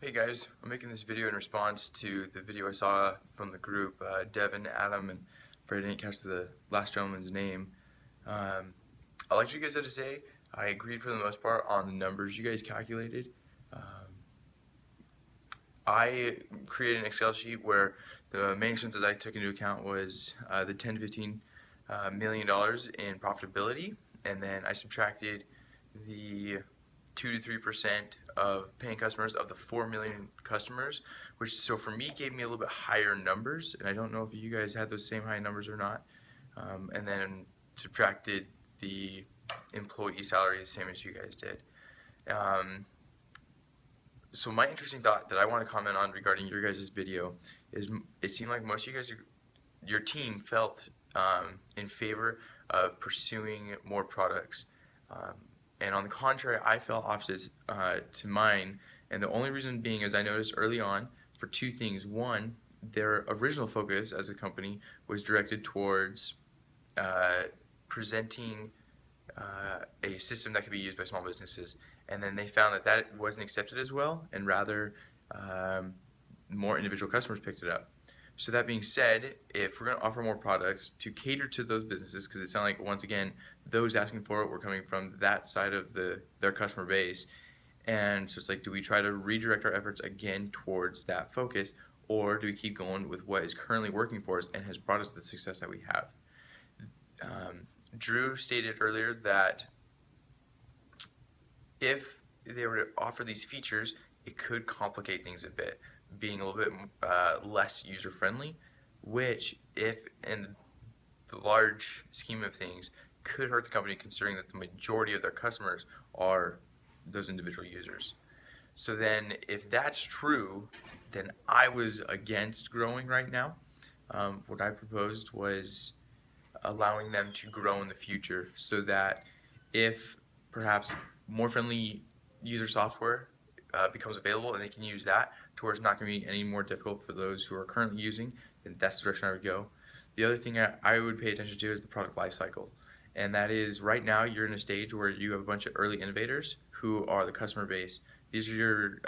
Hey guys, I'm making this video in response to the video I saw from the group, Devin, Adam, and afraid I didn't catch the last gentleman's name. I liked what you guys had to say. I agreed for the most part on the numbers you guys calculated. Um, I created an Excel sheet where the main expenses I took into account was the 10 to 15 million dollars in profitability, and then I subtracted the 2 to 3% of paying customers of the 4 million customers, which so for me gave me a little bit higher numbers, and I don't know if you guys had those same high numbers or not. And then subtracted the employee salary the same as you guys did. So my interesting thought that I want to comment on regarding your guys' video is it seemed like most of you guys, your team felt in favor of pursuing more products. And on the contrary, I felt opposite to mine. And the only reason being is I noticed early on for two things. One, their original focus as a company was directed towards presenting a system that could be used by small businesses, and then they found that that wasn't accepted as well, and rather more individual customers picked it up. So that being said, if we're going to offer more products to cater to those businesses, because it sounded like once again those asking for it were coming from that side of their customer base, and so it's like, do we try to redirect our efforts again towards that focus, or do we keep going with what is currently working for us and has brought us the success that we have? Drew stated earlier that if they were to offer these features, it could complicate things a bit, being a little bit less user-friendly, which, if in the large scheme of things, could hurt the company, considering that the majority of their customers are those individual users. So then, if that's true, then I was against growing right now. What I proposed was allowing them to grow in the future, so that if perhaps more friendly user software becomes available and they can use that to where it's not going to be any more difficult for those who are currently using, then that's the direction I would go. The other thing I would pay attention to is the product lifecycle, and that is right now you're in a stage where you have a bunch of early innovators who are the customer base. These are your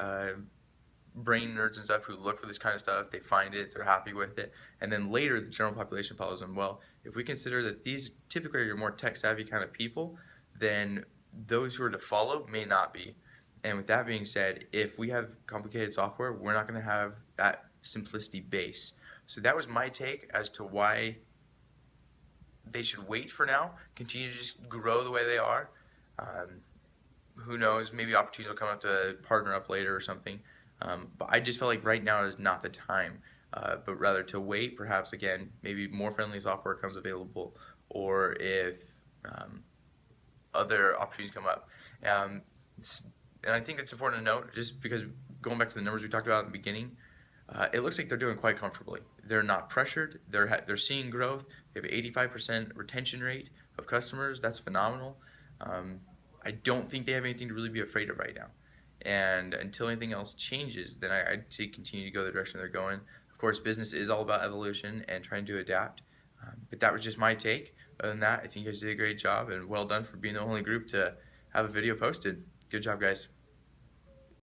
brain nerds and stuff who look for this kind of stuff, they find it, they're happy with it, and then later the general population follows them. Well, if we consider that these typically are your more tech savvy kind of people, then those who are to follow may not be. And with that being said, if we have complicated software, we're not going to have that simplicity base. So that was my take as to why they should wait for now, continue to just grow the way they are. Who knows, maybe opportunities will come up to partner up later or something. But I just felt like right now is not the time, but rather to wait, perhaps again, maybe more friendly software comes available, or if other opportunities come up. And I think it's important to note, just because going back to the numbers we talked about at the beginning, it looks like they're doing quite comfortably. They're not pressured. They're seeing growth. They have an 85% retention rate of customers. That's phenomenal. I don't think they have anything to really be afraid of right now. And until anything else changes, then I'd say continue to go the direction they're going. Of course, business is all about evolution and trying to adapt. But that was just my take. Other than that, I think you guys did a great job, and well done for being the only group to have a video posted. Good job, guys.